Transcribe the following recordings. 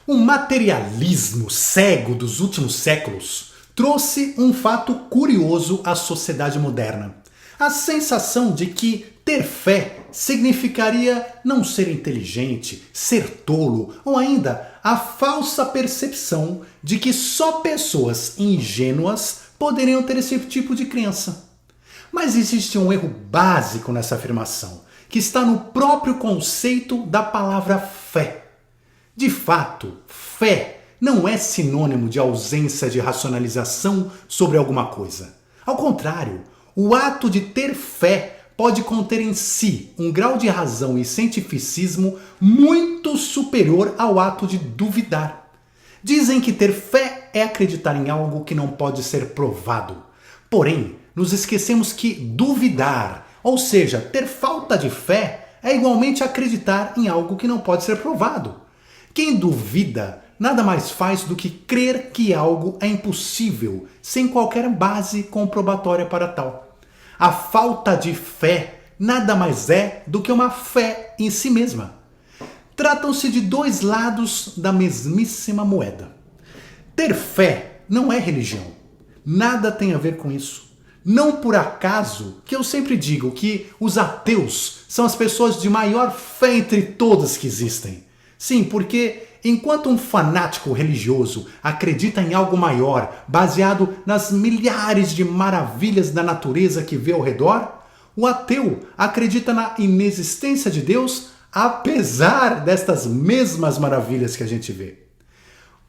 O materialismo cego dos últimos séculos trouxe um fato curioso à sociedade moderna. A sensação de que ter fé significaria não ser inteligente, ser tolo, ou ainda a falsa percepção de que só pessoas ingênuas poderiam ter esse tipo de crença. Mas existe um erro básico nessa afirmação, que está no próprio conceito da palavra fé. De fato, fé não é sinônimo de ausência de racionalização sobre alguma coisa. Ao contrário, o ato de ter fé pode conter em si um grau de razão e cientificismo muito superior ao ato de duvidar. Dizem que ter fé é acreditar em algo que não pode ser provado. Porém, nos esquecemos que duvidar, ou seja, ter falta de fé, é igualmente acreditar em algo que não pode ser provado. Quem duvida nada mais faz do que crer que algo é impossível, sem qualquer base comprobatória para tal. A falta de fé nada mais é do que uma fé em si mesma. Tratam-se de dois lados da mesmíssima moeda. Ter fé não é religião. Nada tem a ver com isso. Não por acaso que eu sempre digo que os ateus são as pessoas de maior fé entre todas que existem. Sim, porque enquanto um fanático religioso acredita em algo maior, baseado nas milhares de maravilhas da natureza que vê ao redor, o ateu acredita na inexistência de Deus, apesar destas mesmas maravilhas que a gente vê.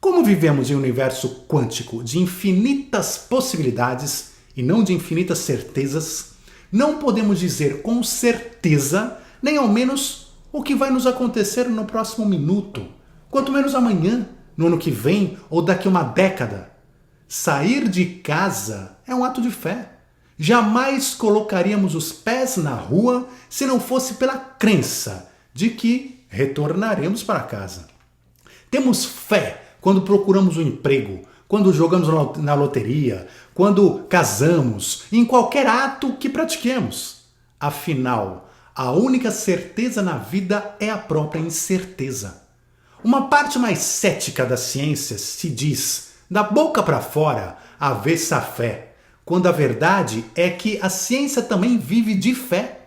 Como vivemos em um universo quântico de infinitas possibilidades e não de infinitas certezas, não podemos dizer com certeza, nem ao menos o que vai nos acontecer no próximo minuto, quanto menos amanhã, no ano que vem ou daqui a uma década. Sair de casa é um ato de fé. Jamais colocaríamos os pés na rua se não fosse pela crença de que retornaremos para casa. Temos fé quando procuramos um emprego, quando jogamos na loteria, quando casamos, em qualquer ato que pratiquemos. Afinal, a única certeza na vida é a própria incerteza. Uma parte mais cética da ciência se diz, da boca para fora, avessa à fé, quando a verdade é que a ciência também vive de fé.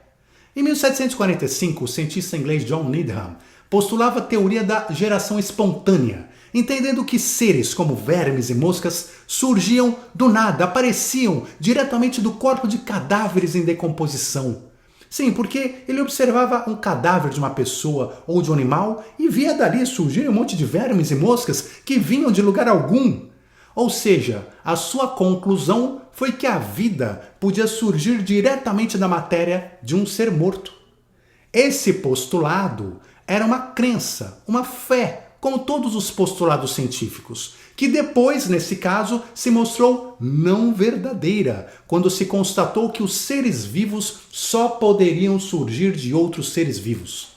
Em 1745, o cientista inglês John Needham postulava a teoria da geração espontânea, entendendo que seres como vermes e moscas surgiam do nada, apareciam diretamente do corpo de cadáveres em decomposição. Sim, porque ele observava um cadáver de uma pessoa ou de um animal e via dali surgir um monte de vermes e moscas que vinham de lugar algum. Ou seja, a sua conclusão foi que a vida podia surgir diretamente da matéria de um ser morto. Esse postulado era uma crença, uma fé, como todos os postulados científicos, que depois, nesse caso, se mostrou não verdadeira, quando se constatou que os seres vivos só poderiam surgir de outros seres vivos.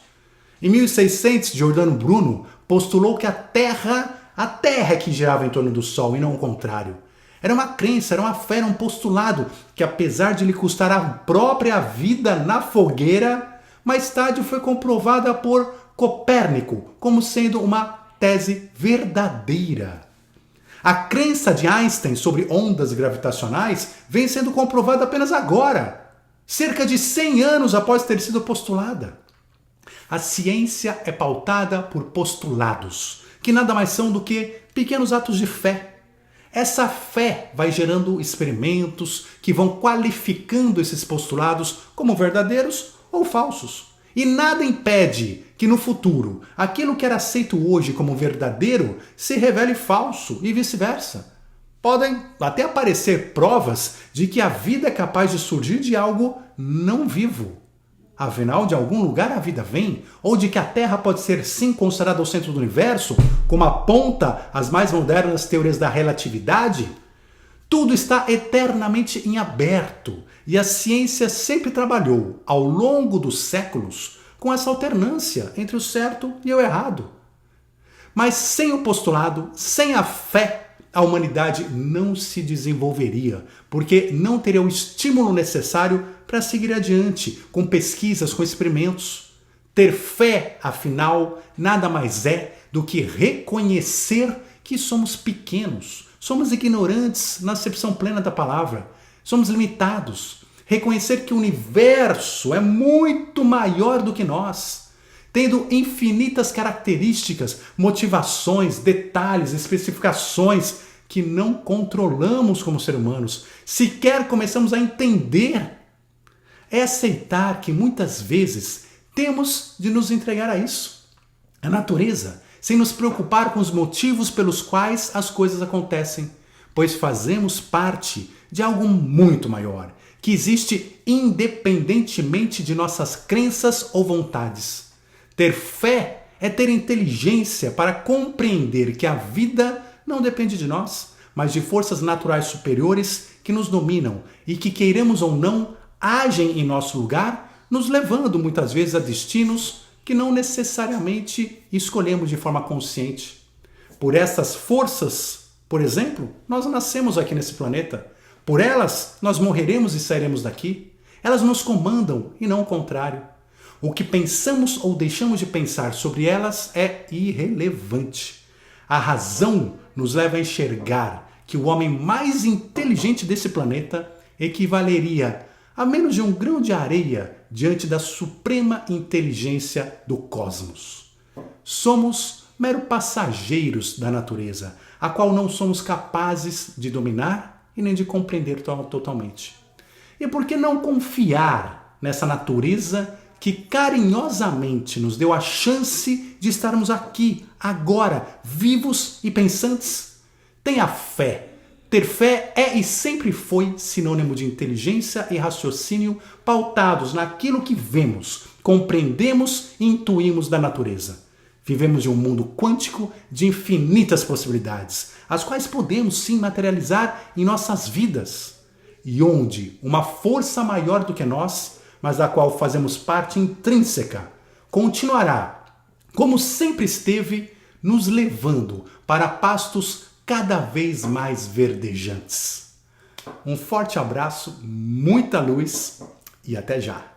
Em 1600, Giordano Bruno postulou que a Terra é que girava em torno do Sol e não o contrário. Era uma crença, era uma fé, era um postulado que, apesar de lhe custar a própria vida na fogueira, mais tarde foi comprovada por Copérnico como sendo uma tese verdadeira. A crença de Einstein sobre ondas gravitacionais vem sendo comprovada apenas agora, cerca de 100 anos após ter sido postulada. A ciência é pautada por postulados, que nada mais são do que pequenos atos de fé. Essa fé vai gerando experimentos que vão qualificando esses postulados como verdadeiros ou falsos. E nada impede que no futuro aquilo que era aceito hoje como verdadeiro se revele falso e vice-versa. Podem até aparecer provas de que a vida é capaz de surgir de algo não vivo. Afinal, de algum lugar a vida vem, ou de que a Terra pode ser sim considerada o centro do universo, como aponta as mais modernas teorias da relatividade. Tudo está eternamente em aberto e a ciência sempre trabalhou, ao longo dos séculos, com essa alternância entre o certo e o errado. Mas sem o postulado, sem a fé, a humanidade não se desenvolveria, porque não teria o estímulo necessário para seguir adiante, com pesquisas, com experimentos. Ter fé, afinal, nada mais é do que reconhecer que somos pequenos, somos ignorantes na acepção plena da palavra, somos limitados. Reconhecer que o universo é muito maior do que nós, tendo infinitas características, motivações, detalhes, especificações que não controlamos como seres humanos, sequer começamos a entender. É aceitar que muitas vezes temos de nos entregar a isso. A natureza, sem nos preocupar com os motivos pelos quais as coisas acontecem, pois fazemos parte de algo muito maior, que existe independentemente de nossas crenças ou vontades. Ter fé é ter inteligência para compreender que a vida não depende de nós, mas de forças naturais superiores que nos dominam e que, queiramos ou não, agem em nosso lugar, nos levando muitas vezes a destinos que não necessariamente escolhemos de forma consciente. Por essas forças, por exemplo, nós nascemos aqui nesse planeta. Por elas, nós morreremos e sairemos daqui. Elas nos comandam e não o contrário. O que pensamos ou deixamos de pensar sobre elas é irrelevante. A razão nos leva a enxergar que o homem mais inteligente desse planeta equivaleria a menos de um grão de areia diante da suprema inteligência do cosmos. Somos mero passageiros da natureza, a qual não somos capazes de dominar e nem de compreender totalmente. E por que não confiar nessa natureza que carinhosamente nos deu a chance de estarmos aqui, agora, vivos e pensantes? Tenha fé. Ter fé é e sempre foi sinônimo de inteligência e raciocínio pautados naquilo que vemos, compreendemos e intuímos da natureza. Vivemos em um mundo quântico de infinitas possibilidades, as quais podemos sim materializar em nossas vidas, e onde uma força maior do que nós, mas da qual fazemos parte intrínseca, continuará, como sempre esteve, nos levando para pastos cada vez mais verdejantes. Um forte abraço, muita luz e até já!